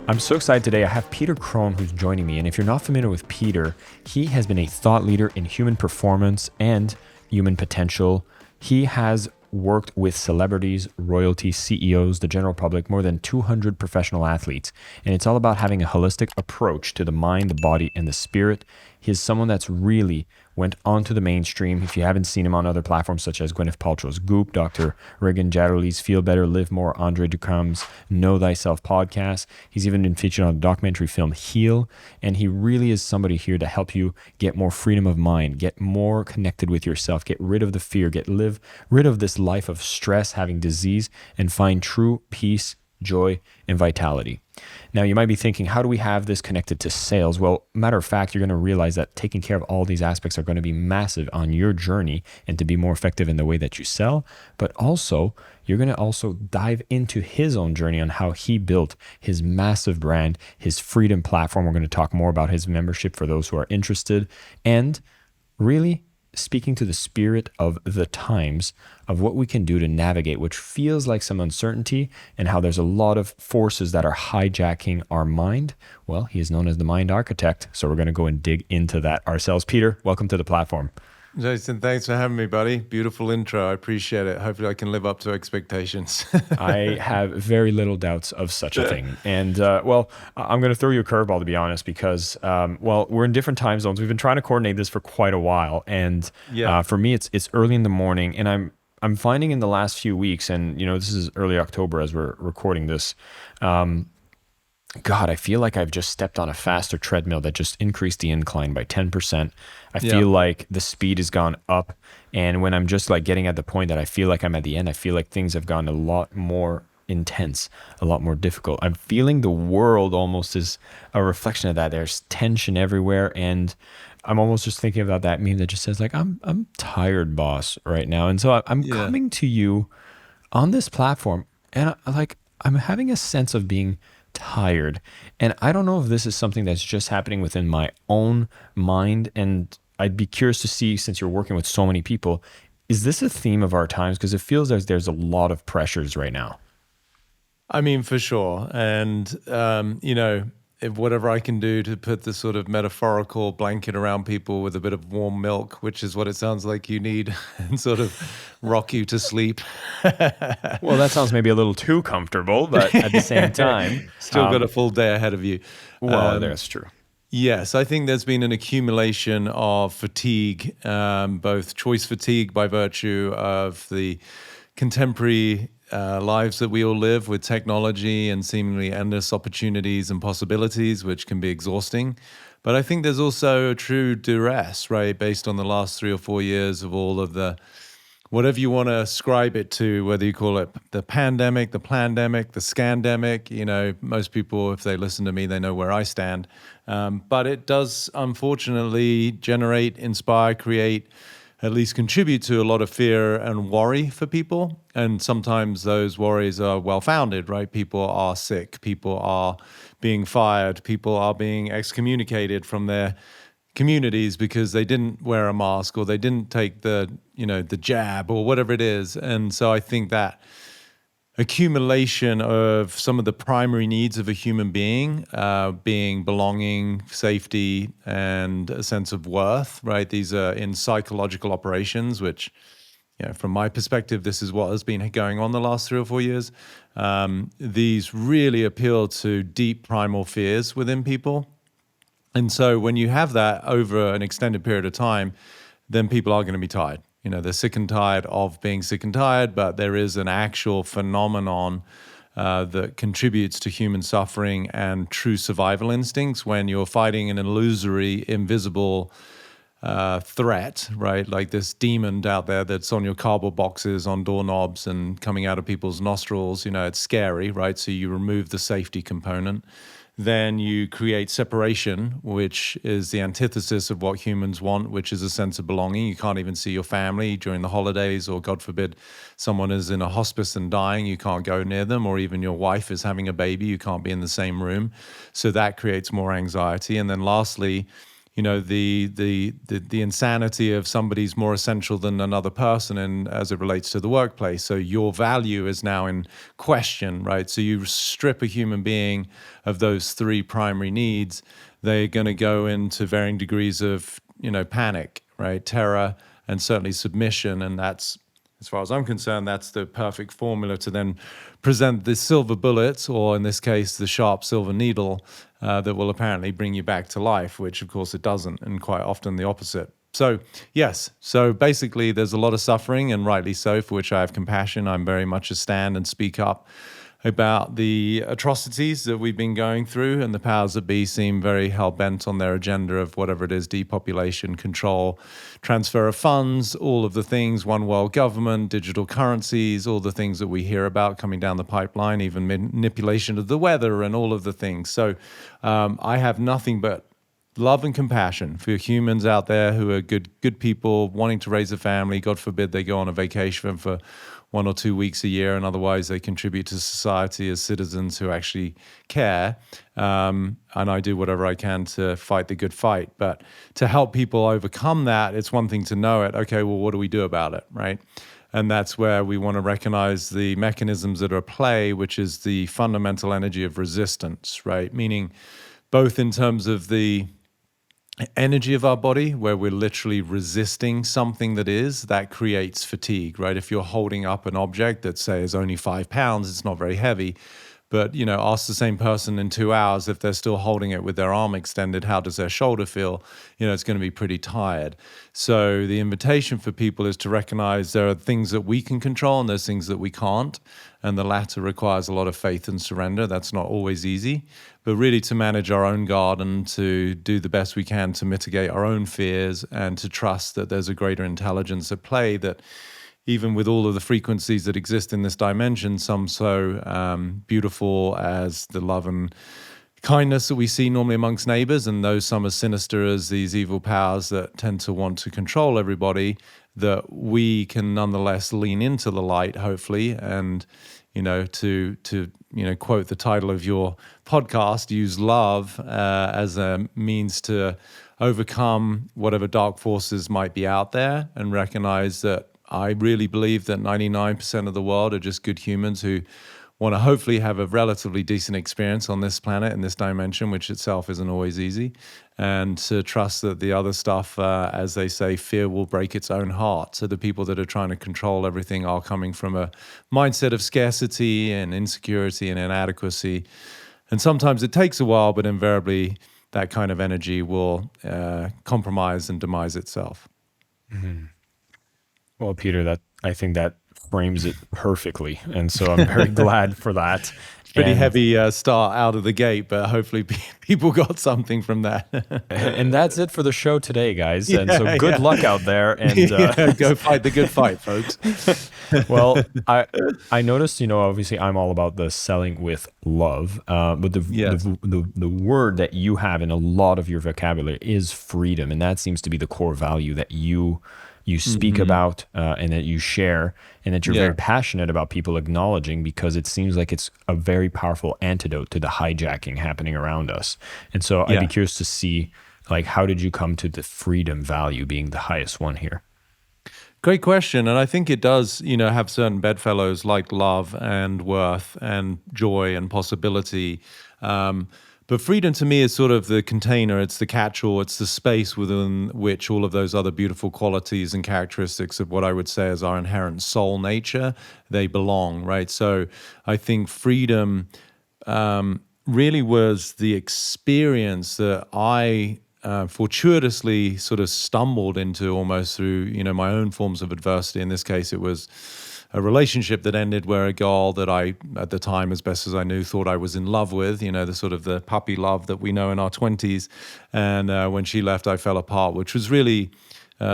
I'm so excited today. I have Peter Crone who's joining me. And if you're not familiar with Peter, he has been a thought leader in human performance and human potential. He has worked with celebrities, royalty, CEOs, the general public, more than 200 professional athletes. And it's all about having a holistic approach to the mind, the body, and the spirit. He's someone that's really went onto the mainstream. If you haven't seen him on other platforms such as Gwyneth Paltrow's Goop, Dr. Regan Jadderly's Feel Better, Live More, Andre Ducam's Know Thyself podcast. He's even been featured on the documentary film Heal. And he really is somebody here to help you get more freedom of mind, get more connected with yourself, get rid of the fear, live rid of this life of stress, having disease, and find true peace, joy, and vitality. Now, you might be thinking, how do we have this connected to sales? Well, matter of fact, you're going to realize that taking care of all these aspects are going to be massive on your journey and to be more effective in the way that you sell. But also, you're going to also dive into his own journey on how he built his massive brand, his freedom platform. We're going to talk more about his membership for those who are interested, and really speaking to the spirit of the times of what we can do to navigate, which feels like some uncertainty, and how there's a lot of forces that are hijacking our mind. Well, he is known as the mind architect, so we're going to go and dig into that ourselves. Peter, welcome to the platform. Jason, thanks for having me, buddy. Beautiful intro. I appreciate it. Hopefully I can live up to expectations. I have very little doubts of such a thing. And well, I'm going to throw you a curveball, to be honest, because, well, we're in different time zones. We've been trying to coordinate this for quite a while. And for me, it's early in the morning, and I'm finding in the last few weeks, and this is early October as we're recording this, God, I feel like I've just stepped on a faster treadmill that just increased the incline by 10%. I feel like the speed has gone up. And when I'm just like getting at the point that I feel like I'm at the end, I feel like things have gone a lot more intense, a lot more difficult. I'm feeling the world almost is a reflection of that. There's tension everywhere. And I'm almost just thinking about that meme that just says like, I'm tired, boss, right now. And so I'm coming to you on this platform, and I'm having a sense of being tired. And I don't know if this is something that's just happening within my own mind. And I'd be curious to see, since you're working with so many people, is this a theme of our times? Because it feels like there's a lot of pressures right now. I mean, for sure. And, if whatever I can do to put the sort of metaphorical blanket around people with a bit of warm milk, which is what it sounds like you need, and sort of rock you to sleep. Well, that sounds maybe a little too comfortable, but at the same time, still got a full day ahead of you. Well, that's true. Yes, I think there's been an accumulation of fatigue, both choice fatigue by virtue of the contemporary lives that we all live with technology and seemingly endless opportunities and possibilities, which can be exhausting. But I think there's also a true duress, right, based on the last 3 or 4 years of all of the, whatever you want to ascribe it to, whether you call it the pandemic, the plandemic, the scandemic. Most people, if they listen to me, they know where I stand. But it does, unfortunately, generate, inspire, create, at least contribute to a lot of fear and worry for people. And sometimes those worries are well-founded, right? People are sick, people are being fired, people are being excommunicated from their communities because they didn't wear a mask or they didn't take the jab or whatever it is. And so I think that accumulation of some of the primary needs of a human being, being belonging, safety, and a sense of worth, right? These are in psychological operations, which, from my perspective, this is what has been going on the last 3 or 4 years. These really appeal to deep primal fears within people. And so when you have that over an extended period of time, then people are going to be tired. They're sick and tired of being sick and tired, but there is an actual phenomenon that contributes to human suffering and true survival instincts when you're fighting an illusory, invisible threat, right? Like this demon out there that's on your cardboard boxes, on doorknobs, and coming out of people's nostrils. It's scary, right? So you remove the safety component. Then you create separation, which is the antithesis of what humans want, which is a sense of belonging. You can't even see your family during the holidays, or God forbid, someone is in a hospice and dying, you can't go near them, or even your wife is having a baby, you can't be in the same room. So that creates more anxiety. And then lastly, the insanity of somebody's more essential than another person, and as it relates to the workplace. So your value is now in question, right? So you strip a human being of those three primary needs, they're going to go into varying degrees of, panic, right? Terror, and certainly submission. And that's, as far as I'm concerned, that's the perfect formula to then present the silver bullet, or in this case, the sharp silver needle, that will apparently bring you back to life, which of course it doesn't, and quite often the opposite. So, yes, so basically there's a lot of suffering, and rightly so, for which I have compassion. I'm very much a stand and speak up about the atrocities that we've been going through, and the powers that be seem very hell-bent on their agenda of whatever it is: depopulation, control, transfer of funds, all of the things, one world government, digital currencies, all the things that we hear about coming down the pipeline, even manipulation of the weather and all of the things. So I have nothing but love and compassion for humans out there who are good people wanting to raise a family. God forbid they go on a vacation for 1 or 2 weeks a year, and otherwise they contribute to society as citizens who actually care. And I do whatever I can to fight the good fight. But to help people overcome that, it's one thing to know it. Okay, well, what do we do about it, right? And that's where we want to recognize the mechanisms that are at play, which is the fundamental energy of resistance, right? Meaning both in terms of the energy of our body, where we're literally resisting something that creates fatigue, right? If you're holding up an object that, say, is only 5 pounds, it's not very heavy. But, ask the same person in 2 hours, if they're still holding it with their arm extended, how does their shoulder feel? It's going to be pretty tired. So the invitation for people is to recognize there are things that we can control and there's things that we can't. And the latter requires a lot of faith and surrender. That's not always easy, but really to manage our own garden, to do the best we can to mitigate our own fears, and to trust that there's a greater intelligence at play, that even with all of the frequencies that exist in this dimension, some so beautiful as the love and kindness that we see normally amongst neighbors, and those some as sinister as these evil powers that tend to want to control everybody, that we can nonetheless lean into the light, hopefully, and to quote the title of your podcast, use love as a means to overcome whatever dark forces might be out there, and recognize that I really believe that 99% of the world are just good humans who want to hopefully have a relatively decent experience on this planet, in this dimension, which itself isn't always easy, and to trust that the other stuff, as they say, fear will break its own heart. So the people that are trying to control everything are coming from a mindset of scarcity and insecurity and inadequacy. And sometimes it takes a while, but invariably that kind of energy will compromise and demise itself. Mm-hmm. Well, Peter, I think that frames it perfectly, and so I'm very glad for that. Pretty heavy start out of the gate, but hopefully people got something from that. And that's it for the show today, guys. And so good luck out there, and go fight the good fight, folks. Well, I noticed, obviously I'm all about the selling with love, but the word that you have in a lot of your vocabulary is freedom, and that seems to be the core value that you speak about, and that you share, and that you're very passionate about people acknowledging, because it seems like it's a very powerful antidote to the hijacking happening around us. And so I'd be curious to see, how did you come to the freedom value being the highest one here? Great question. And I think it does, have certain bedfellows like love and worth and joy and possibility. But freedom to me is sort of the container, it's the catch-all, it's the space within which all of those other beautiful qualities and characteristics of what I would say is our inherent soul nature, they belong, right? So I think freedom really was the experience that I fortuitously sort of stumbled into almost through, my own forms of adversity. In this case, it was a relationship that ended where a girl that I, at the time, as best as I knew, thought I was in love with, the sort of the puppy love that we know in our 20s. And when she left, I fell apart, which was really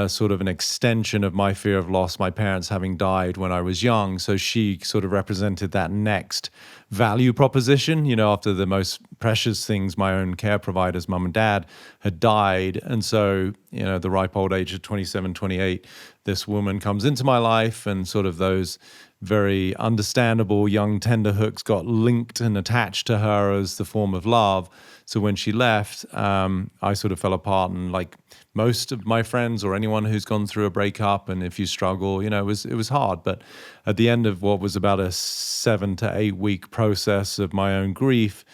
sort of an extension of my fear of loss, my parents having died when I was young. So she sort of represented that next value proposition, after the most precious things, my own care providers, mum and dad, had died. And so, the ripe old age of 27, 28, this woman comes into my life, and sort of those very understandable young tenderhooks got linked and attached to her as the form of love. So when she left, I sort of fell apart, and like most of my friends or anyone who's gone through a breakup, and if you struggle, it was hard. But at the end of what was about a 7 to 8 week process of my own grief,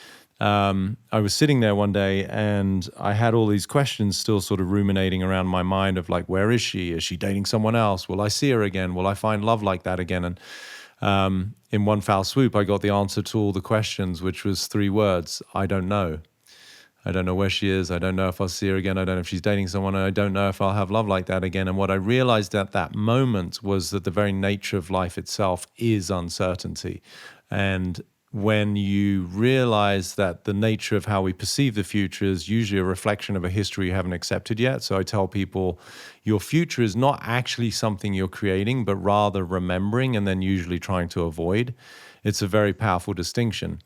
I was sitting there one day and I had all these questions still sort of ruminating around my mind of like, where is she? Is she dating someone else? Will I see her again? Will I find love like that again? And in one foul swoop, I got the answer to all the questions, which was 3 words: I don't know. I don't know where she is. I don't know if I'll see her again. I don't know if she's dating someone. And I don't know if I'll have love like that again. And what I realized at that moment was that the very nature of life itself is uncertainty. And when you realize that the nature of how we perceive the future is usually a reflection of a history you haven't accepted yet. So I tell people, your future is not actually something you're creating, but rather remembering and then usually trying to avoid. It's a very powerful distinction.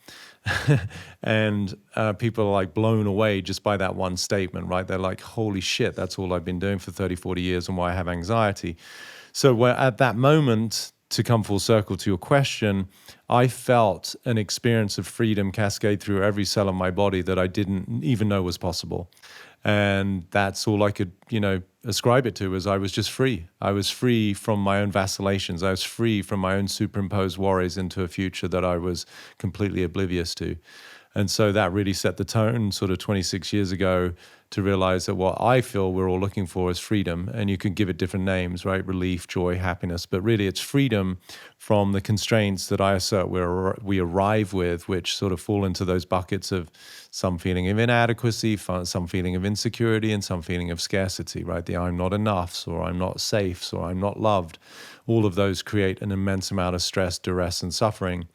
And people are like blown away just by that one statement, right? They're like, holy shit, that's all I've been doing for 30, 40 years and why I have anxiety. So at that moment, to come full circle to your question, I felt an experience of freedom cascade through every cell of my body that I didn't even know was possible. And that's all I could, ascribe it to, is I was just free. I was free from my own vacillations. I was free from my own superimposed worries into a future that I was completely oblivious to. And so that really set the tone sort of 26 years ago to realize that what I feel we're all looking for is freedom. And you can give it different names, right? Relief, joy, happiness. But really it's freedom from the constraints that I assert we arrive with, which sort of fall into those buckets of some feeling of inadequacy, some feeling of insecurity, and some feeling of scarcity, right? The I'm not enoughs, or I'm not safe, or I'm not loved. All of those create an immense amount of stress, duress, and suffering.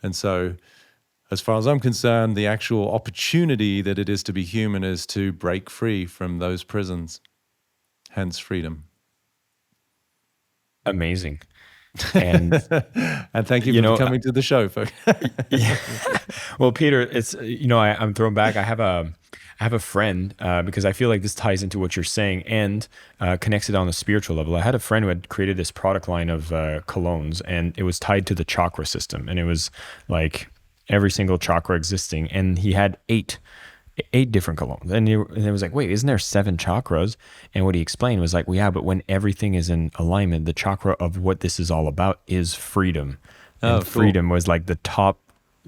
And so as far as I'm concerned, the actual opportunity that it is to be human is to break free from those prisons, hence freedom. Amazing. And and thank you for coming to the show, folks. Yeah. Well, Peter, it's I'm thrown back. I have a friend because I feel like this ties into what you're saying and connects it on a spiritual level. I had a friend who had created this product line of colognes, and it was tied to the chakra system, and it was like every single chakra existing, and he had eight different colognes, and it was like, wait, isn't there 7 chakras? And what he explained was like, well, yeah, but when everything is in alignment, the chakra of what this is all about is freedom. And freedom was like the top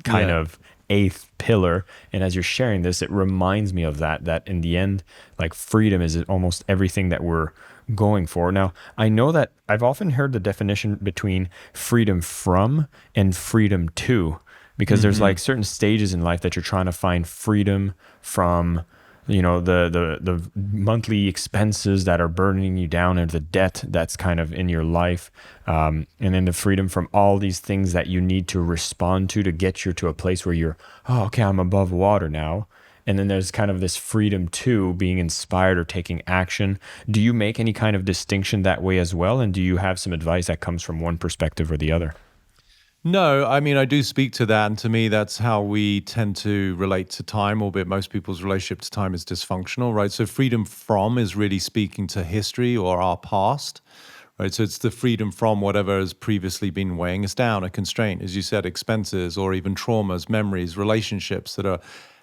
kind of 8th pillar. And as you're sharing this, it reminds me of that in the end, like freedom is almost everything that we're going for. Now, I know that I've often heard the definition between freedom from and freedom to, because there's like certain stages in life that you're trying to find freedom from, the monthly expenses that are burdening you down, and the debt that's kind of in your life, and then the freedom from all these things that you need to respond to get you to a place where you're, oh, okay, I'm above water now. And then there's kind of this freedom to being inspired or taking action. Do you make any kind of distinction that way as well? And do you have some advice that comes from one perspective or the other? No, I mean, I do speak to that. And to me, that's how we tend to relate to time, albeit most people's relationship to time is dysfunctional, right? So freedom from is really speaking to history or our past, right? So it's the freedom from whatever has previously been weighing us down, a constraint, as you said, expenses or even traumas, memories, relationships that are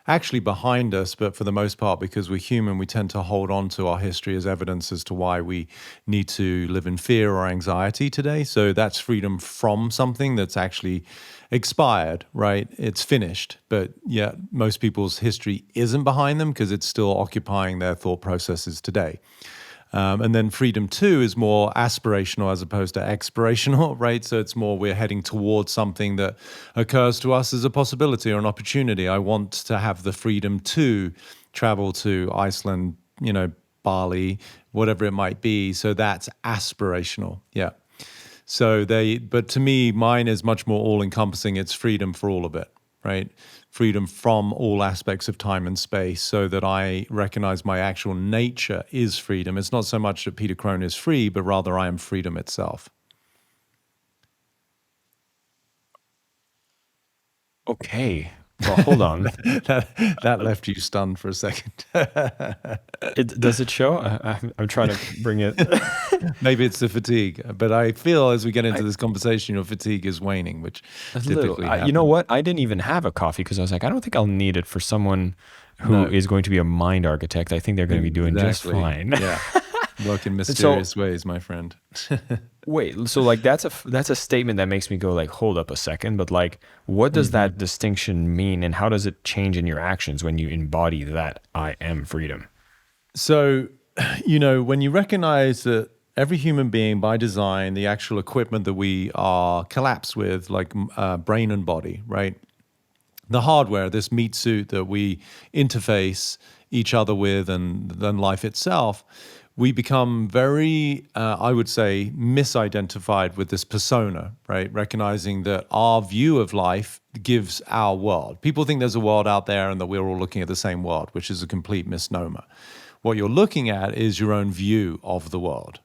actually behind us, but for the most part, because we're human, we tend to hold on to our history as evidence as to why we need to live in fear or anxiety today. So that's freedom from something that's actually expired, right? It's finished, but yet most people's history isn't behind them because it's still occupying their thought processes today. And then freedom two is more aspirational as opposed to expirational, right? So it's more we're heading towards something that occurs to us as a possibility or an opportunity. I want to have the freedom to travel to Iceland, Bali, whatever it might be. So that's aspirational. Yeah. But to me, mine is much more all-encompassing. It's freedom for all of it, right? Freedom from all aspects of time and space, so that I recognize my actual nature is freedom. It's not so much that Peter Crone is free, but rather I am freedom itself. Okay. Well, hold on. that left you stunned for a second. Does it show? I'm trying to bring it. Maybe it's the fatigue, but I feel as we get into this conversation, your fatigue is waning, which A little. typically You know happens. what? I didn't even have a coffee because I was like, I don't think I'll need it for someone who No, is going to be a mind architect. I think they're going to be doing just exactly. fine. Yeah. Work in And so, mysterious ways, my friend. wait, so like that's a statement that makes me go like, hold up a second, but like, what does that distinction mean, and how does it change in your actions when you embody that I am freedom? So, when you recognize that every human being by design, the actual equipment that we are collapsed with, like brain and body, right? The hardware, this meat suit that we interface each other with and then life itself, we become very, I would say, misidentified with this persona, right? Recognizing that our view of life gives our world. People think there's a world out there and that we're all looking at the same world, which is a complete misnomer. What you're looking at is your own view of the world.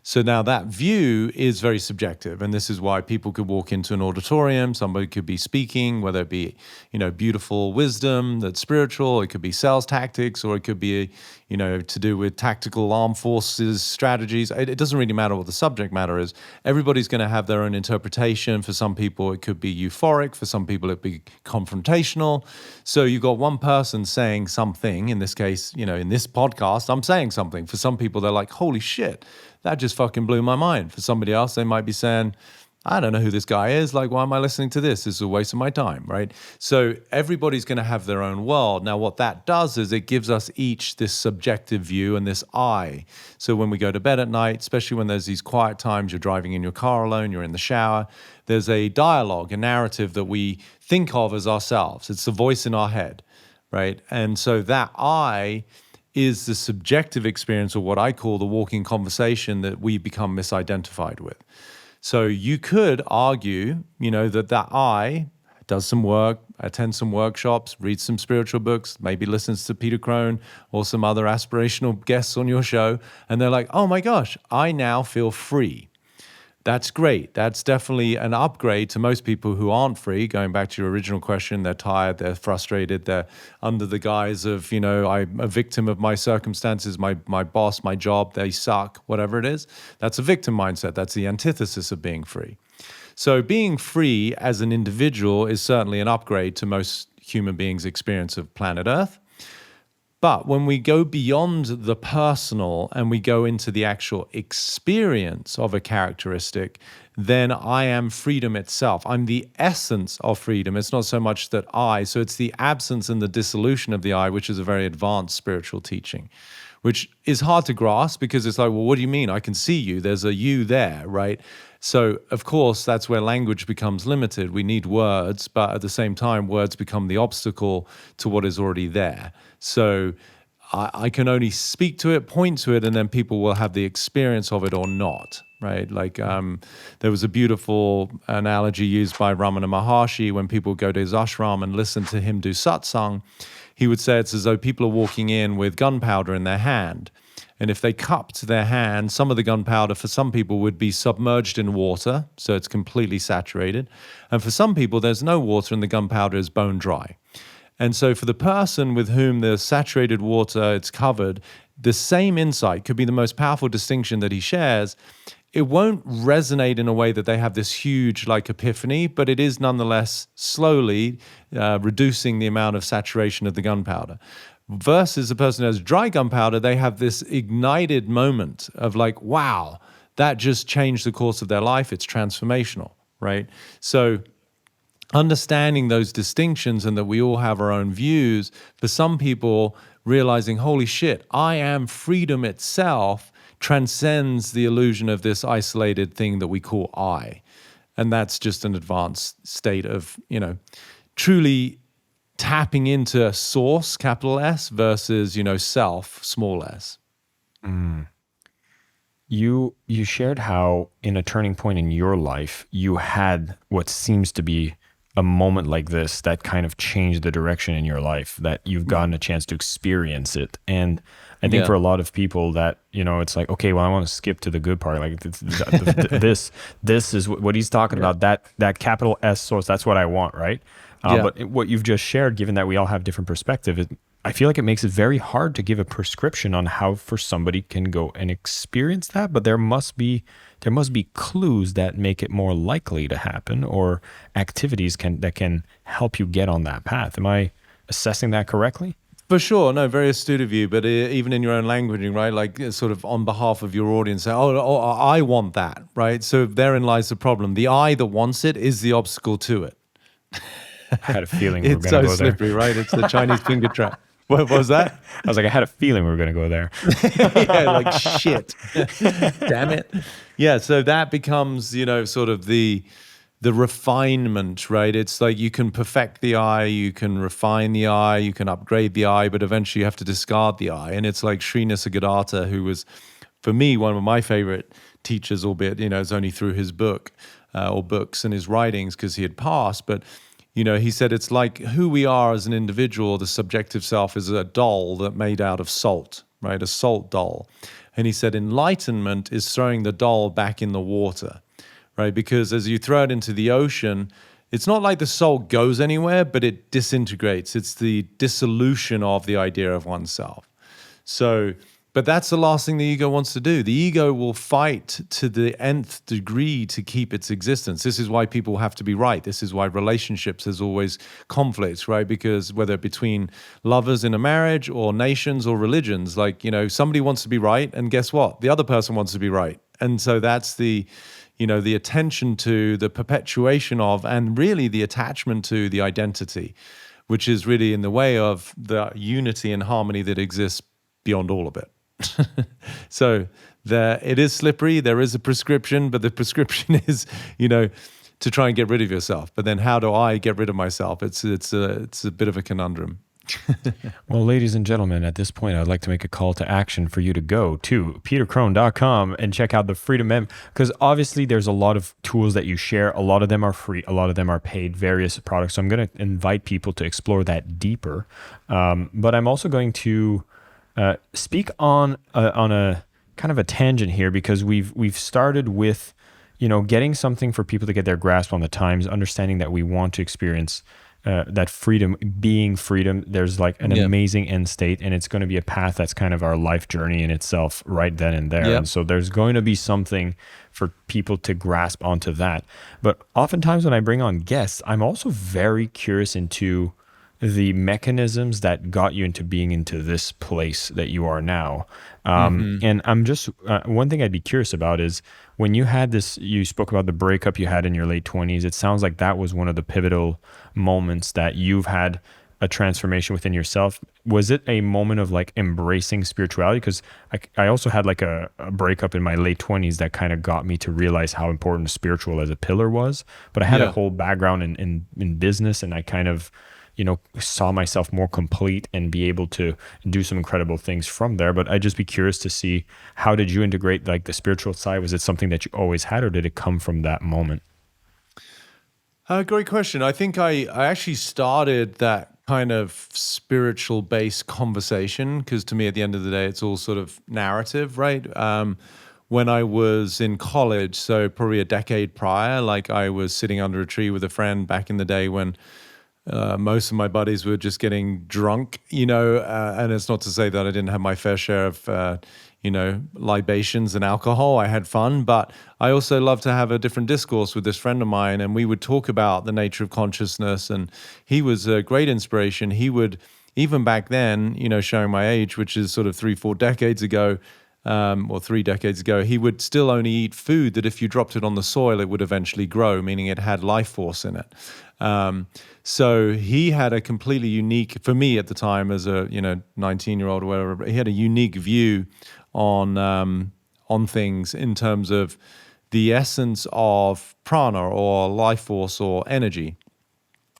So now that view is very subjective, and this is why people could walk into an auditorium, somebody could be speaking, whether it be, beautiful wisdom that's spiritual, it could be sales tactics, or it could be, to do with tactical armed forces strategies. It doesn't really matter what the subject matter is. Everybody's going to have their own interpretation. For some people, it could be euphoric. For some people, it'd be confrontational. So you've got one person saying something, in this case, in this podcast, I'm saying something. For some people, they're like, holy shit, that just fucking blew my mind. For somebody else, they might be saying, I don't know who this guy is. Like, why am I listening to this? This is a waste of my time, right? So everybody's going to have their own world. Now, what that does is it gives us each this subjective view and this I. So when we go to bed at night, especially when there's these quiet times, you're driving in your car alone, you're in the shower, there's a dialogue, a narrative that we think of as ourselves. It's the voice in our head, right? And so that I is the subjective experience, or what I call the walking conversation, that we become misidentified with. So you could argue, that I does some work, attends some workshops, reads some spiritual books, maybe listens to Peter Crone or some other aspirational guests on your show, and they're like, oh my gosh, I now feel free. That's great. That's definitely an upgrade to most people who aren't free. Going back to your original question, they're tired, they're frustrated, they're under the guise of, I'm a victim of my circumstances, my boss, my job, they suck, whatever it is. That's a victim mindset. That's the antithesis of being free. So being free as an individual is certainly an upgrade to most human beings' experience of planet Earth. But when we go beyond the personal and we go into the actual experience of a characteristic, then I am freedom itself. I'm the essence of freedom. It's not so much that so it's the absence and the dissolution of the I, which is a very advanced spiritual teaching, which is hard to grasp because it's like, well, what do you mean? I can see you. There's a you there, right? So, of course, that's where language becomes limited. We need words, but at the same time, words become the obstacle to what is already there. So I can only speak to it, point to it, and then people will have the experience of it or not, right? Like there was a beautiful analogy used by Ramana Maharshi when people go to his ashram and listen to him do satsang. He would say it's as though people are walking in with gunpowder in their hand. And if they cupped their hand, some of the gunpowder for some people would be submerged in water, so it's completely saturated. And for some people, there's no water and the gunpowder is bone dry. And so for the person with whom the saturated water it's covered, the same insight could be the most powerful distinction that he shares. It won't resonate in a way that they have this huge epiphany, but it is nonetheless slowly reducing the amount of saturation of the gunpowder. Versus the person who has dry gunpowder, they have this ignited moment of wow, that just changed the course of their life. It's transformational, right? So understanding those distinctions and that we all have our own views, for some people realizing, holy shit, I am freedom itself, transcends the illusion of this isolated thing that we call I. And that's just an advanced state of, truly tapping into source, capital S, versus, self, small s. You shared how in a turning point in your life, you had what seems to be a moment like this that kind of changed the direction in your life, that you've gotten a chance to experience it. And I think for a lot of people that, it's like, okay, well, I want to skip to the good part. Like this is what he's talking about, that capital S source. That's what I want, right? But what you've just shared, given that we all have different perspectives, I feel like it makes it very hard to give a prescription on how for somebody can go and experience that, but there must be clues that make it more likely to happen, or activities that can help you get on that path. Am I assessing that correctly? For sure, no, very astute of you. But even in your own languaging, right, like sort of on behalf of your audience, say, oh, I want that, right? So therein lies the problem. The I that wants it is the obstacle to it. I had a feeling we were It's going to so go there. slippery, right? It's the Chinese finger trap. What was that? I was like, I had a feeling we were going to go there. Yeah, like shit. Damn it. Yeah, so that becomes, sort of the refinement, right? It's like you can perfect the eye, you can refine the eye, you can upgrade the eye, but eventually you have to discard the eye. And it's like Sri Nisargadatta, who was, for me, one of my favorite teachers, albeit, it's only through his book or books and his writings because he had passed. But he said it's like who we are as an individual, the subjective self is a doll that made out of salt, right? A salt doll. And he said enlightenment is throwing the doll back in the water, right? Because as you throw it into the ocean, it's not like the salt goes anywhere, but it disintegrates. It's the dissolution of the idea of oneself. But that's the last thing the ego wants to do. The ego will fight to the nth degree to keep its existence. This is why people have to be right. This is why relationships has always conflicts, right? Because whether between lovers in a marriage or nations or religions, like, somebody wants to be right, and guess what? The other person wants to be right. And so that's the attention to the perpetuation of, and really the attachment to the identity, which is really in the way of the unity and harmony that exists beyond all of it. So it is slippery. There is a prescription, but the prescription is, to try and get rid of yourself. But then how do I get rid of myself? It's a bit of a conundrum. Well, ladies and gentlemen, at this point, I'd like to make a call to action for you to go to petercrone.com and check out the Freedom Mem, because obviously there's a lot of tools that you share. A lot of them are free. A lot of them are paid, various products. So I'm going to invite people to explore that deeper. But I'm also going to speak on a kind of a tangent here, because we've started with, getting something for people to get their grasp on the times, understanding that we want to experience that freedom, being freedom. There's like an amazing end state, and it's going to be a path that's kind of our life journey in itself right then and there. And so there's going to be something for people to grasp onto that. But oftentimes when I bring on guests, I'm also very curious into the mechanisms that got you into being into this place that you are now. And I'm just, one thing I'd be curious about is when you had this, you spoke about the breakup you had in your late 20s. It sounds like that was one of the pivotal moments that you've had a transformation within yourself. Was it a moment of like embracing spirituality? Because I also had like a breakup in my late 20s that kind of got me to realize how important spiritual as a pillar was. But I had a whole background in business, and I kind of, saw myself more complete and be able to do some incredible things from there. But I'd just be curious to see, how did you integrate like the spiritual side? Was it something that you always had, or did it come from that moment? Great question. I think I actually started that kind of spiritual based conversation, because to me, at the end of the day, it's all sort of narrative, right? When I was in college, so probably a decade prior, like I was sitting under a tree with a friend back in the day when most of my buddies were just getting drunk, and it's not to say that I didn't have my fair share of, libations and alcohol. I had fun, but I also love to have a different discourse with this friend of mine, and we would talk about the nature of consciousness, and he was a great inspiration. He would, even back then, showing my age, which is sort of 3-4 decades ago, or 3 decades ago, he would still only eat food that if you dropped it on the soil, it would eventually grow, meaning it had life force in it. So he had a completely unique, for me at the time as a 19-year-old or whatever, he had a unique view on things in terms of the essence of prana or life force or energy.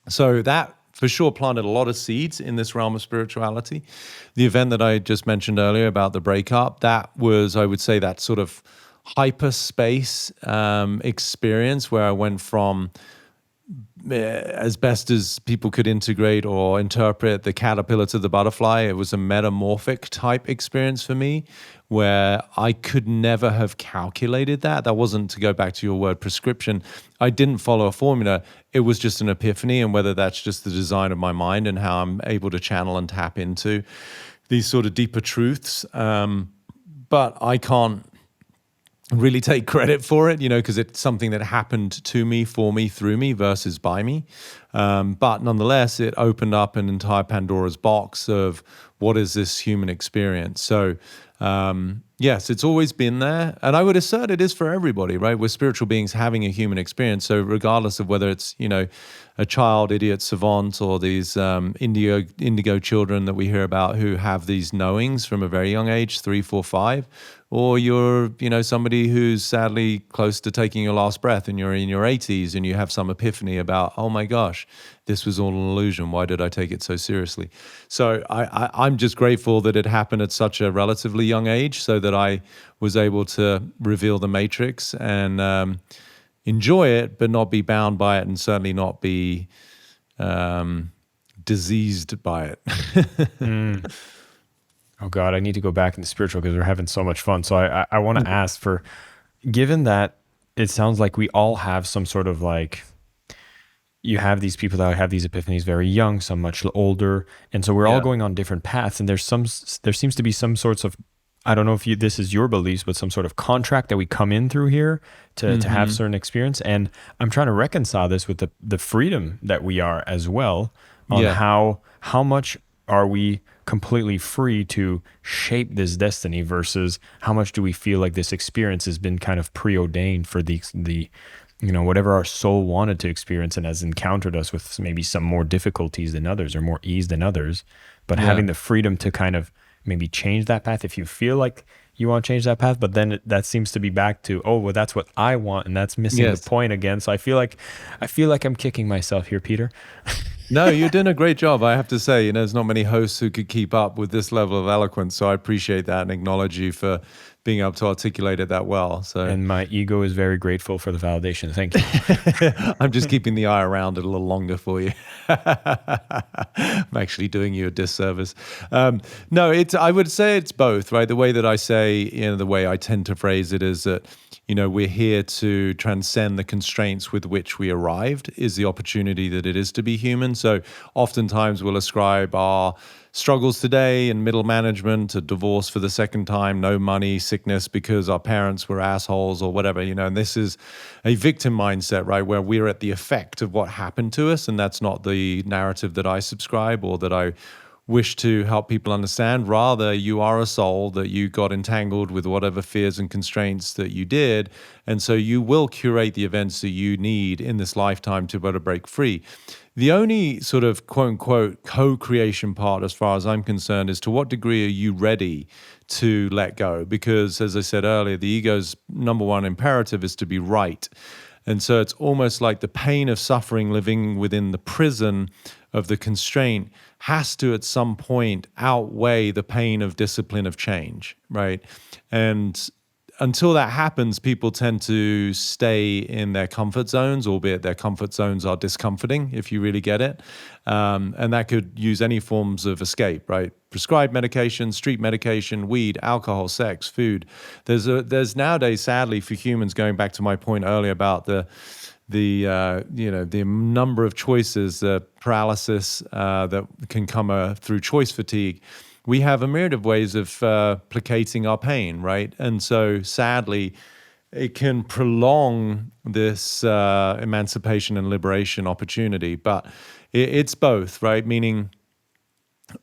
So that for sure planted a lot of seeds in this realm of spirituality. The event that I just mentioned earlier about the breakup, that was, I would say, that sort of hyperspace experience where I went from as best as people could integrate or interpret the caterpillar to the butterfly, it was a metamorphic type experience for me where I could never have calculated that. That wasn't, to go back to your word, prescription. I didn't follow a formula. It was just an epiphany, and whether that's just the design of my mind and how I'm able to channel and tap into these sort of deeper truths. But I can't really take credit for it, because it's something that happened to me, for me, through me versus by me. But nonetheless, it opened up an entire Pandora's box of what is this human experience. So yes, it's always been there. And I would assert it is for everybody, right? We're spiritual beings having a human experience. So regardless of whether it's, a child, idiot, savant, or these indigo children that we hear about who have these knowings from a very young age, 3, 4, 5, or you're, somebody who's sadly close to taking your last breath and you're in your 80s and you have some epiphany about, oh my gosh, this was all an illusion. Why did I take it so seriously? So I'm just grateful that it happened at such a relatively young age so that I was able to reveal the matrix and enjoy it, but not be bound by it, and certainly not be diseased by it. Oh God, I need to go back into spiritual because we're having so much fun. So I want to ask for, given that it sounds like we all have some sort of like, you have these people that have these epiphanies very young, some much older. And so we're all going on different paths, and there seems to be some sorts of, I don't know if this is your beliefs, but some sort of contract that we come in through here to have certain experience. And I'm trying to reconcile this with the freedom that we are as well, on how much are we completely free to shape this destiny versus how much do we feel like this experience has been kind of preordained for the whatever our soul wanted to experience and has encountered us with maybe some more difficulties than others or more ease than others, but having the freedom to kind of maybe change that path if you feel like you want to change that path, but then that seems to be back to, oh, well, that's what I want, and that's missing the point again. So I feel like I'm kicking myself here, Peter. No, you're doing a great job, I have to say. There's not many hosts who could keep up with this level of eloquence, so I appreciate that and acknowledge you for being able to articulate it that well. So, and my ego is very grateful for the validation. Thank you. I'm just keeping the eye around it a little longer for you. I'm actually doing you a disservice. No, I would say it's both, right? The way that I say, the way I tend to phrase it is that, we're here to transcend the constraints with which we arrived, is the opportunity that it is to be human. So oftentimes we'll ascribe our struggles today in middle management, a divorce for the second time, no money, sickness because our parents were assholes or whatever, and this is a victim mindset, right? Where we're at the effect of what happened to us. And that's not the narrative that I subscribe or that I wish to help people understand. Rather, you are a soul that you got entangled with whatever fears and constraints that you did. And so you will curate the events that you need in this lifetime to be able to break free. The only sort of quote unquote co-creation part, as far as I'm concerned, is to what degree are you ready to let go? Because as I said earlier, the ego's number one imperative is to be right. And so it's almost like the pain of suffering living within the prison of the constraint has to at some point outweigh the pain of discipline of change, right? And until that happens, people tend to stay in their comfort zones, albeit their comfort zones are discomforting, if you really get it. And that could use any forms of escape, right? Prescribed medication, street medication, weed, alcohol, sex, food. There's nowadays, sadly, for humans, going back to my point earlier about the number of choices, the paralysis that can come through choice fatigue. We have a myriad of ways of placating our pain, right? And so sadly, it can prolong this emancipation and liberation opportunity. But it's both, right? Meaning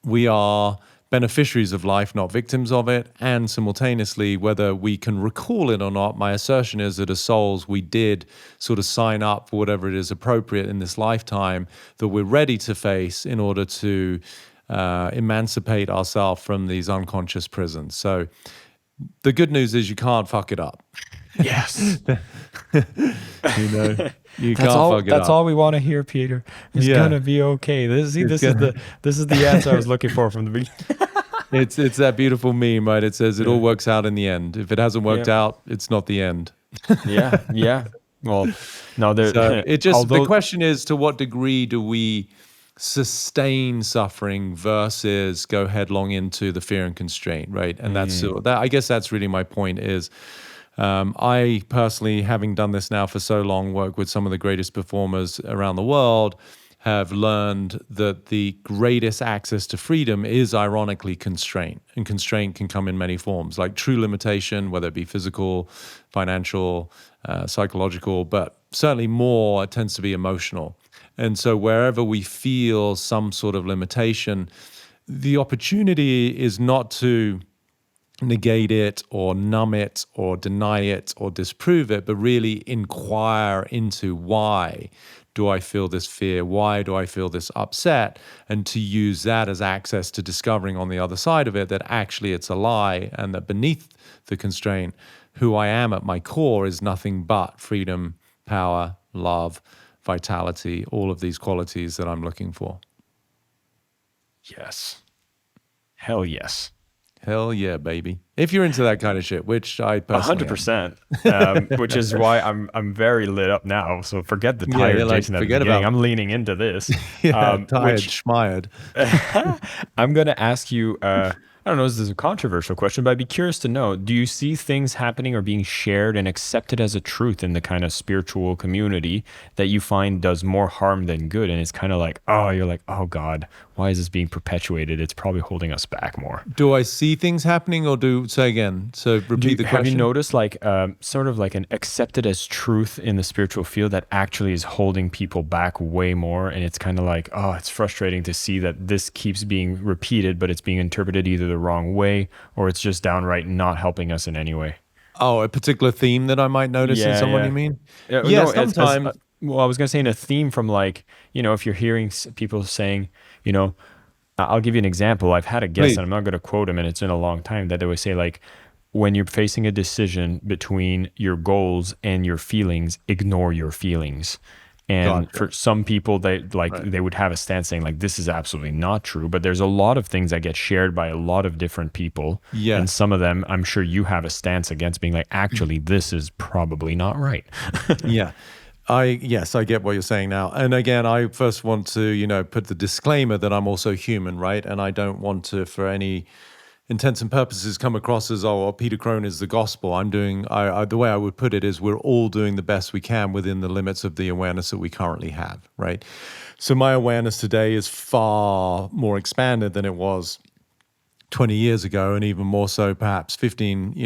we are beneficiaries of life, not victims of it. And simultaneously, whether we can recall it or not, my assertion is that as souls, we did sort of sign up for whatever it is appropriate in this lifetime that we're ready to face in order to emancipate ourselves from these unconscious prisons. So the good news is you can't fuck it up. Yes. You can't fuck it up. That's all we want to hear, Peter. It's gonna be okay. This is the answer I was looking for from the beginning. It's that beautiful meme, right? It says it all works out in the end. If it hasn't worked out, it's not the end. Yeah. Well, no, So there. it just, the Although question is, to what degree do we sustain suffering versus go headlong into the fear and constraint, right? And that's that. I guess that's really my point. Is I personally, having done this now for so long, work with some of the greatest performers around the world, have learned that the greatest access to freedom is ironically constraint. And constraint can come in many forms, like true limitation, whether it be physical, financial, psychological, but certainly more, it tends to be emotional. And so wherever we feel some sort of limitation, the opportunity is not to negate it or numb it or deny it or disprove it, but really inquire into why do I feel this fear? Why do I feel this upset? And to use that as access to discovering on the other side of it that actually it's a lie, and that beneath the constraint, who I am at my core is nothing but freedom, power, love, vitality, all of these qualities that I'm looking for. yes, hell yes. Hell yeah, baby. If you're into that kind of shit, which I personally am. 100%. Which is why I'm very lit up now. So forget the Yeah, you're tired like, Jason at the forget beginning. about, I'm leaning into this. yeah, tired, Which schmired. I'm going to ask you. I don't know, this is a controversial question, but I'd be curious to know, do you see things happening or being shared and accepted as a truth in the kind of spiritual community that you find does more harm than good? And it's kind of like, oh, you're like, oh God, why is this being perpetuated? It's probably holding us back more. Do I see things happening, or say again? So repeat the Have you question. noticed like sort of like an accepted as truth in the spiritual field that actually is holding people back way more? And it's kind of like, oh, it's frustrating to see that this keeps being repeated, but it's being interpreted either the wrong way or it's just downright not helping us in any way. Oh, a particular theme that I might notice in Yeah, someone, you yeah. mean? Yeah, No, as sometimes. well, I was gonna say in a theme from like, if you're hearing people saying, you know, I'll give you an example. I've had a guest, and Please. I'm not going to quote him, and it's been a long time, that they would say, like, when you're facing a decision between your goals and your feelings, ignore your feelings. And Gotcha. for some people, Right. they would have a stance saying like this is absolutely not true. But there's a lot of things that get shared by a lot of different people, and Yes. some of them, I'm sure you have a stance against being like, actually, this is probably not right. Yeah. Yes, I get what you're saying now. And again, I first want to, put the disclaimer that I'm also human, right? And I don't want to, for any intents and purposes, come across as, oh, well, Peter Crone is the gospel. I'm doing, the way I would put it is, we're all doing the best we can within the limits of the awareness that we currently have, right? So my awareness today is far more expanded than it was 20 years ago, and even more so perhaps 15,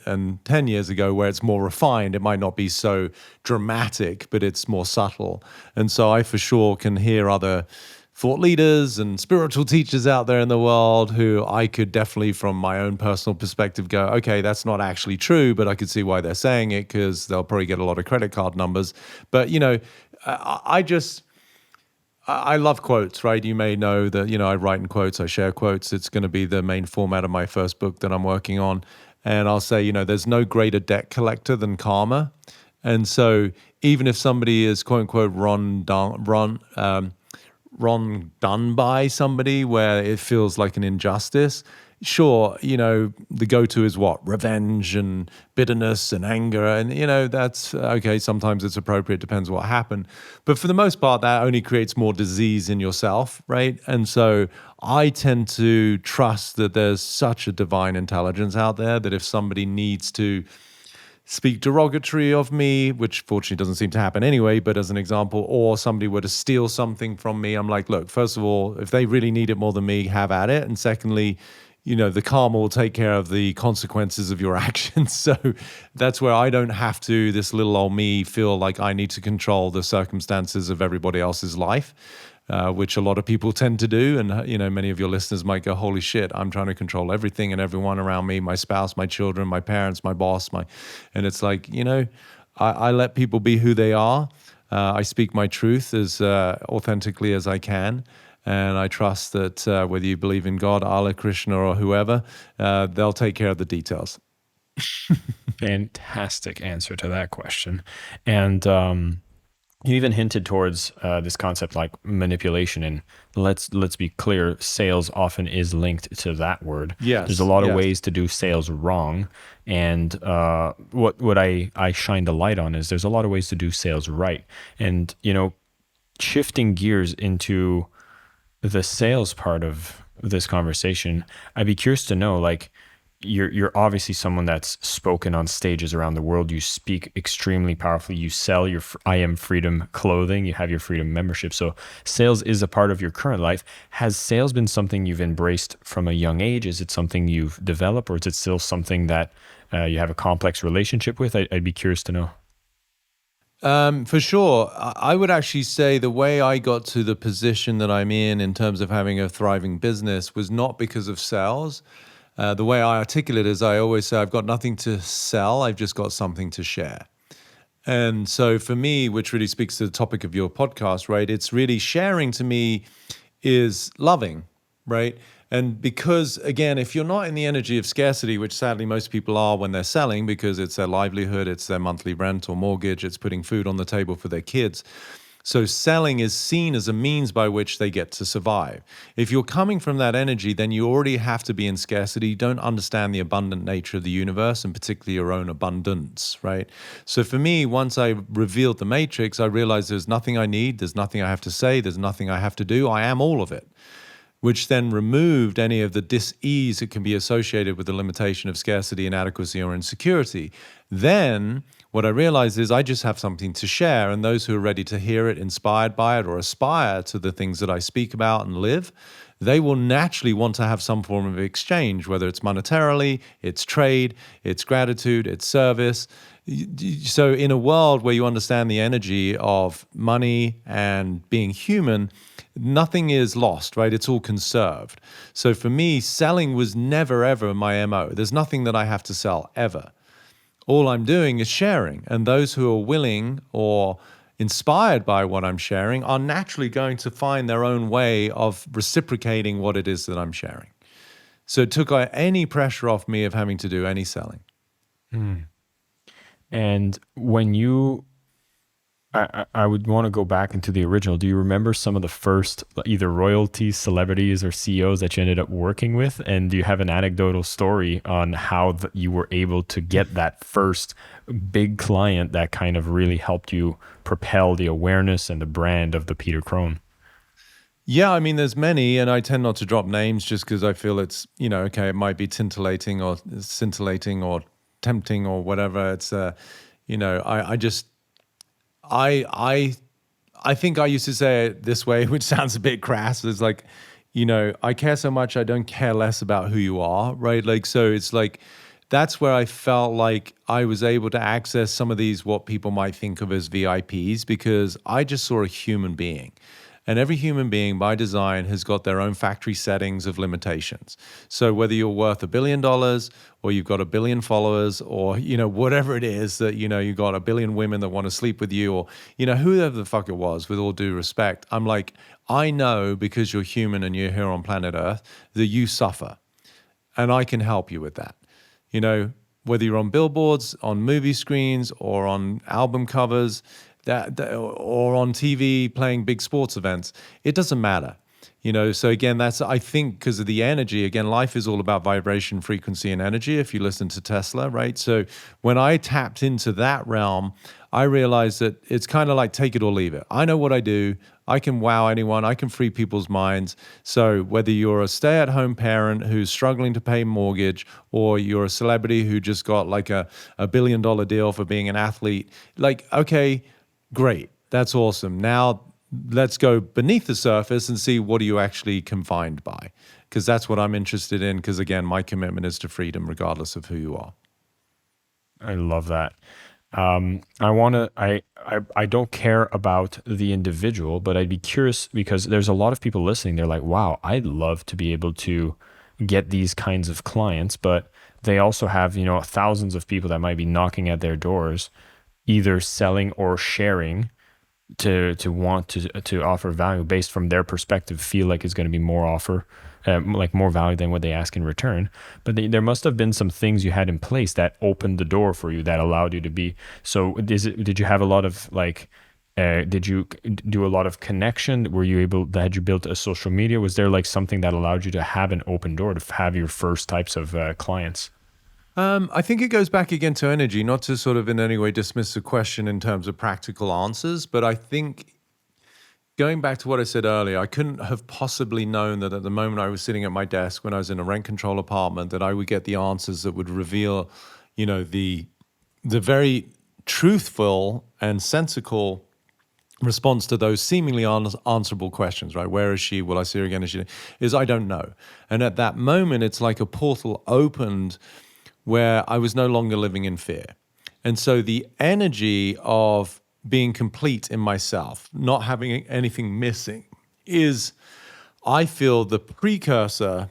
and 10 years ago, where it's more refined. It might not be so dramatic, but it's more subtle. And so I for sure can hear other thought leaders and spiritual teachers out there in the world who I could definitely, from my own personal perspective, go, okay, that's not actually true, but I could see why they're saying it, because they'll probably get a lot of credit card numbers. But, I just, I love quotes, right? You may know that, I write in quotes, I share quotes. It's going to be the main format of my first book that I'm working on. And I'll say, there's no greater debt collector than karma. And so even if somebody is quote unquote wrong done by somebody where it feels like an injustice, sure, the go-to is what? Revenge and bitterness and anger. And, that's okay. Sometimes it's appropriate, depends what happened. But for the most part, that only creates more disease in yourself, right? And so I tend to trust that there's such a divine intelligence out there that if somebody needs to speak derogatory of me, which fortunately doesn't seem to happen anyway, but as an example, or somebody were to steal something from me, I'm like, look, first of all, if they really need it more than me, have at it. And secondly, the karma will take care of the consequences of your actions. So that's where I don't have to, this little old me, feel like I need to control the circumstances of everybody else's life. Which a lot of people tend to do. And, many of your listeners might go, holy shit, I'm trying to control everything and everyone around me, my spouse, my children, my parents, my boss, and it's like, I let people be who they are. I speak my truth as authentically as I can. And I trust that whether you believe in God, Allah, Krishna, or whoever, they'll take care of the details. Fantastic answer to that question. And You even hinted towards this concept like manipulation, and let's be clear, sales often is linked to that word. There's a Yes, lot of yes. ways to do sales wrong, and what I shine the light on is there's a lot of ways to do sales right. And shifting gears into the sales part of this conversation, I'd be curious to know, like, you're obviously someone that's spoken on stages around the world. You speak extremely powerfully. You sell your I Am Freedom clothing. You have your Freedom membership. So sales is a part of your current life. Has sales been something you've embraced from a young age? Is it something you've developed, or is it still something that you have a complex relationship with? I'd be curious to know. For sure. I would actually say the way I got to the position that I'm in terms of having a thriving business was not because of sales. The way I articulate it is I always say I've got nothing to sell, I've just got something to share. And so for me, which really speaks to the topic of your podcast, right? It's really sharing to me is loving, right? And because, again, if you're not in the energy of scarcity, which sadly most people are when they're selling because it's their livelihood, it's their monthly rent or mortgage, it's putting food on the table for their kids. So selling is seen as a means by which they get to survive. If you're coming from that energy, then you already have to be in scarcity. You don't understand the abundant nature of the universe and particularly your own abundance, right? So for me, once I revealed the matrix, I realized there's nothing I need, there's nothing I have to say, there's nothing I have to do. I am all of it, which then removed any of the dis-ease that can be associated with the limitation of scarcity, inadequacy, or insecurity. Then what I realized is I just have something to share, and those who are ready to hear it, inspired by it, or aspire to the things that I speak about and live, they will naturally want to have some form of exchange, whether it's monetarily, it's trade, it's gratitude, it's service. So in a world where you understand the energy of money and being human, nothing is lost, right? It's all conserved. So for me, selling was never, ever my MO. There's nothing that I have to sell ever. All I'm doing is sharing. And those who are willing or inspired by what I'm sharing are naturally going to find their own way of reciprocating what it is that I'm sharing. So it took any pressure off me of having to do any selling. And when you I would want to go back into the original. Do you remember some of the first either royalties, celebrities, or CEOs that you ended up working with? And do you have an anecdotal story on how you were able to get that first big client that kind of really helped you propel the awareness and the brand of the Peter Crone? Yeah, I mean, there's many, and I tend not to drop names just because I feel it's, okay, it might be scintillating or tempting or whatever. It's, I I think I used to say it this way, which sounds a bit crass. It's like, I care so much, I don't care less about who you are, right? Like, so it's like, that's where I felt like I was able to access some of these, what people might think of as VIPs, because I just saw a human being. And every human being by design has got their own factory settings of limitations. So whether you're worth $1 billion or you've got 1 billion followers or, whatever it is that, you've got 1 billion women that want to sleep with you or, whoever the fuck it was, with all due respect, I'm like, I know because you're human and you're here on planet Earth that you suffer. And I can help you with that. Whether you're on billboards, on movie screens or on album covers, or on TV playing big sports events, it doesn't matter. So again, that's, I think, because of the energy. Again, life is all about vibration, frequency, and energy, if you listen to Tesla, right? So when I tapped into that realm, I realized that it's kind of like take it or leave it. I know what I do. I can wow anyone. I can free people's minds. So whether you're a stay-at-home parent who's struggling to pay mortgage, or you're a celebrity who just got like a $1 billion deal for being an athlete, like, okay, great. That's awesome. Now let's go beneath the surface and see what are you actually confined by, because that's what I'm interested in, because again, my commitment is to freedom regardless of who you are. I love that. I want to, I don't care about the individual, but I'd be curious because there's a lot of people listening. They're like, wow, I'd love to be able to get these kinds of clients, but they also have, thousands of people that might be knocking at their doors, either selling or sharing to want to offer value based from their perspective, feel like it's going to be more like more value than what they ask in return. But there must have been some things you had in place that opened the door for you, that allowed you to be. So did you have a lot of like Did you do a lot of connection? Were you able, had you built a social media? Was there like something that allowed you to have an open door to have your first types of clients? I think it goes back again to energy, not to sort of in any way dismiss the question in terms of practical answers, but I think going back to what I said earlier, I couldn't have possibly known that at the moment I was sitting at my desk when I was in a rent control apartment that I would get the answers that would reveal, the very truthful and sensical response to those seemingly unanswerable questions, right? Where is she? Will I see her again? Is I don't know. And at that moment, it's like a portal opened where I was no longer living in fear. And so the energy of being complete in myself, not having anything missing, is, I feel, the precursor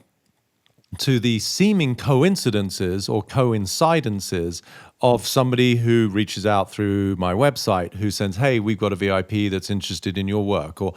to the seeming coincidences or coincidences of somebody who reaches out through my website, who says, hey, we've got a VIP that's interested in your work. Or,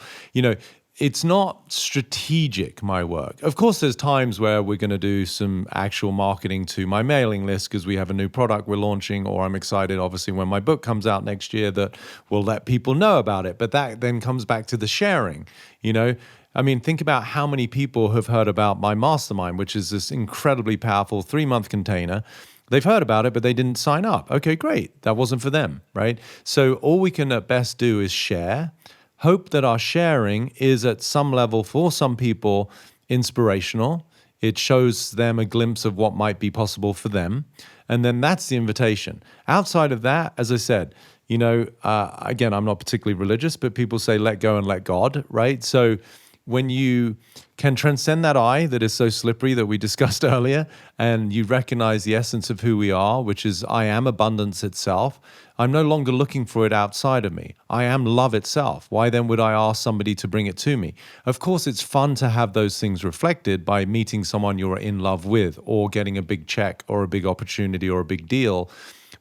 it's not strategic, my work. Of course, there's times where we're going to do some actual marketing to my mailing list because we have a new product we're launching, or I'm excited, obviously, when my book comes out next year that we'll let people know about it. But that then comes back to the sharing, I mean, think about how many people have heard about my mastermind, which is this incredibly powerful 3-month container. They've heard about it, but they didn't sign up. Okay, great. That wasn't for them, right? So all we can at best do is share. Hope that our sharing is at some level for some people inspirational. It shows them a glimpse of what might be possible for them. And then that's the invitation. Outside of that, as I said, again, I'm not particularly religious, but people say let go and let God, right? So when you can transcend that I that is so slippery that we discussed earlier, and you recognize the essence of who we are, which is I am abundance itself, I'm no longer looking for it outside of me. I am love itself. Why then would I ask somebody to bring it to me? Of course, it's fun to have those things reflected by meeting someone you're in love with, or getting a big check or a big opportunity or a big deal.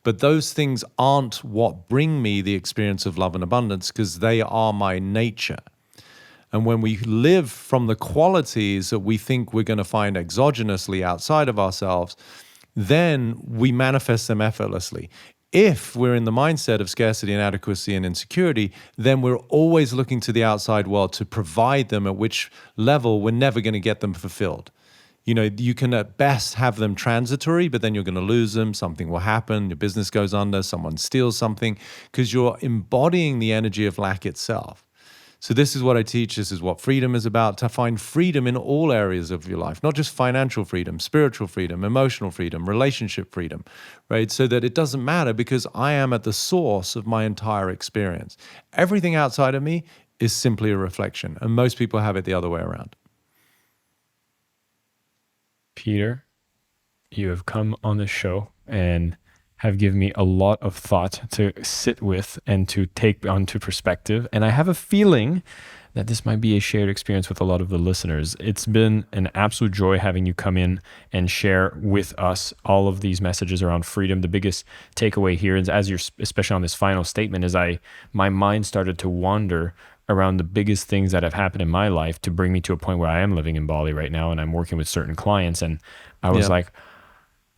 But those things aren't what bring me the experience of love and abundance, because they are my nature. And when we live from the qualities that we think we're going to find exogenously outside of ourselves, then we manifest them effortlessly. If we're in the mindset of scarcity, inadequacy, and insecurity, then we're always looking to the outside world to provide them, at which level we're never going to get them fulfilled. You can at best have them transitory, but then you're going to lose them. Something will happen. Your business goes under. Someone steals something, because you're embodying the energy of lack itself. So this is what I teach. This is what freedom is about, to find freedom in all areas of your life, not just financial freedom, spiritual freedom, emotional freedom, relationship freedom, right? So that it doesn't matter, because I am at the source of my entire experience. Everything outside of me is simply a reflection, and most people have it the other way around. Peter, you have come on the show and have given me a lot of thought to sit with and to take onto perspective. And I have a feeling that this might be a shared experience with a lot of the listeners. It's been an absolute joy having you come in and share with us all of these messages around freedom. The biggest takeaway here is, as you're especially on this final statement, is my mind started to wander around the biggest things that have happened in my life to bring me to a point where I am living in Bali right now, and I'm working with certain clients. And I was like,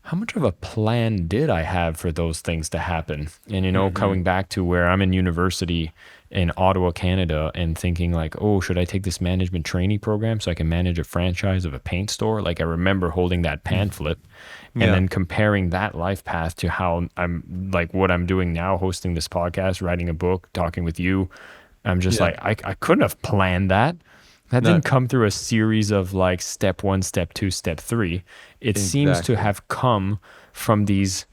how much of a plan did I have for those things to happen? And, coming back to where I'm in university in Ottawa, Canada, and thinking like, oh, should I take this management trainee program so I can manage a franchise of a paint store? Like, I remember holding that pamphlet and then comparing that life path to how I'm like what I'm doing now, hosting this podcast, writing a book, talking with you. I'm just like, I couldn't have planned that. That didn't come through a series of like step 1, step 2, step 3. It seems to have come from these,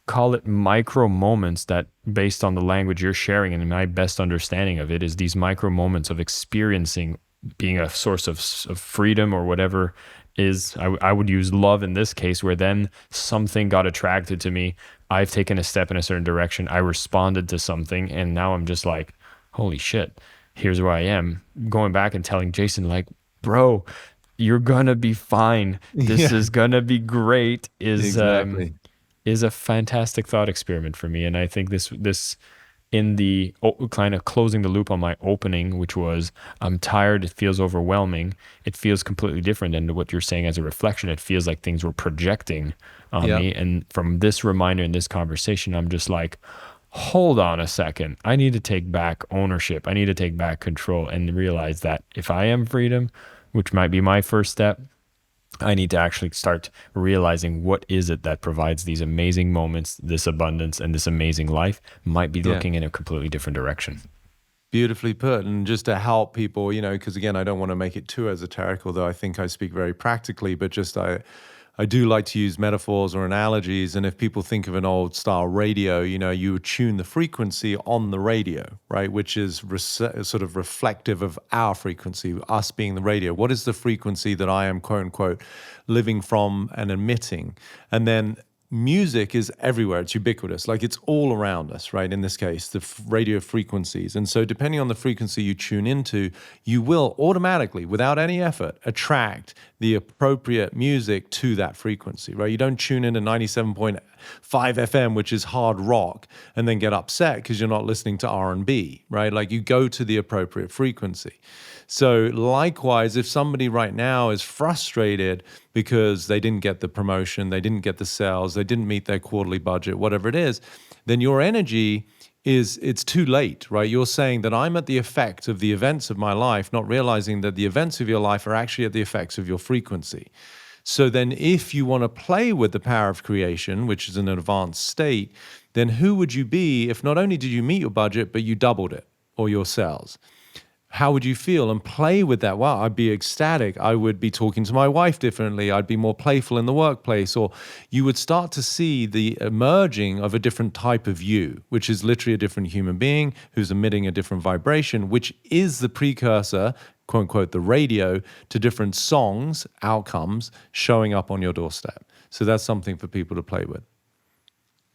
call it micro moments, that based on the language you're sharing and my best understanding of it is these micro moments of experiencing being a source of freedom, or whatever is, I would use love in this case, where then something got attracted to me. I've taken a step in a certain direction. I responded to something, and now I'm just like, holy shit. Here's where I am, going back and telling Jason, like, bro, you're gonna be fine. This is gonna be great. Is a fantastic thought experiment for me. And I think this in the kind of closing the loop on my opening, which was, I'm tired, it feels overwhelming. It feels completely different than what you're saying as a reflection. It feels like things were projecting on me. And from this reminder in this conversation, I'm just like, hold on a second. I need to take back ownership. I need to take back control and realize that if I am freedom, which might be my first step, I need to actually start realizing what is it that provides these amazing moments, this abundance, and this amazing life. Might be looking in a completely different direction. Beautifully put. And just to help people, because again, I don't want to make it too esoteric, although I think I speak very practically, but just I do like to use metaphors or analogies. And if people think of an old style radio, you would tune the frequency on the radio, right? Which is sort of reflective of our frequency, us being the radio. What is the frequency that I am, quote unquote, living from and emitting? And then music is everywhere. It's ubiquitous. Like it's all around us, right? In this case, the radio frequencies. And so depending on the frequency you tune into, you will automatically, without any effort, attract the appropriate music to that frequency, right? You don't tune into 97.5 FM, which is hard rock, and then get upset because you're not listening to R&B, right? Like you go to the appropriate frequency. So likewise, if somebody right now is frustrated because they didn't get the promotion, they didn't get the sales, they didn't meet their quarterly budget, whatever it is, then your energy it's too late, right? You're saying that I'm at the effect of the events of my life, not realizing that the events of your life are actually at the effects of your frequency. So then if you want to play with the power of creation, which is an advanced state, then who would you be if not only did you meet your budget, but you doubled it or your sales? How would you feel and play with that? Wow, I'd be ecstatic. I would be talking to my wife differently. I'd be more playful in the workplace. Or you would start to see the emerging of a different type of you, which is literally a different human being who's emitting a different vibration, which is the precursor, quote unquote, the radio, to different songs, outcomes showing up on your doorstep. So that's something for people to play with.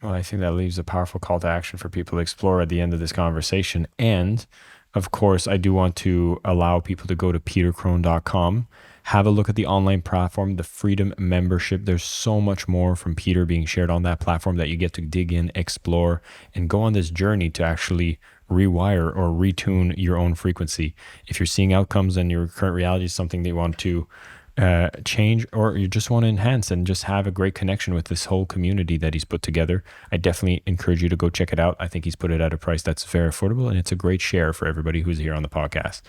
Well, I think that leaves a powerful call to action for people to explore at the end of this conversation. And of course, I do want to allow people to go to petercrone.com, have a look at the online platform, the Freedom Membership. There's so much more from Peter being shared on that platform that you get to dig in, explore, and go on this journey to actually rewire or retune your own frequency. If you're seeing outcomes and your current reality is something that you want to change, or you just want to enhance and just have a great connection with this whole community that he's put together, I definitely encourage you to go check it out. I think he's put it at a price that's very affordable, and it's a great share for everybody who's here on the podcast.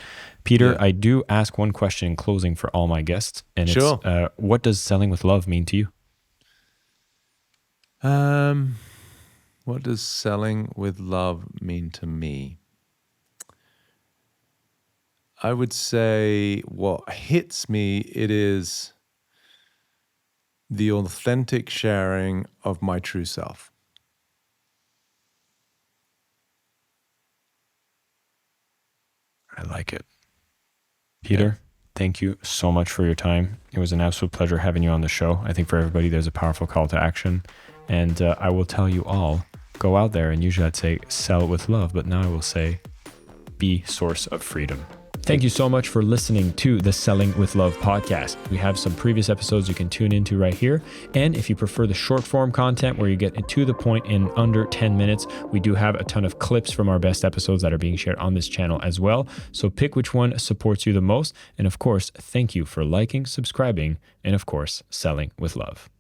Peter, I do ask one question in closing for all my guests, and it's what does selling with love mean to you? What does selling with love mean to me? I would say what hits me, it is the authentic sharing of my true self. I like it. Peter, thank you so much for your time. It was an absolute pleasure having you on the show. I think for everybody, there's a powerful call to action. And I will tell you all, go out there, and usually I'd say sell with love, but now I will say be source of freedom. Thank you so much for listening to the Selling with Love podcast. We have some previous episodes you can tune into right here. And if you prefer the short form content where you get to the point in under 10 minutes, we do have a ton of clips from our best episodes that are being shared on this channel as well. So pick which one supports you the most. And of course, thank you for liking, subscribing, and of course, selling with love.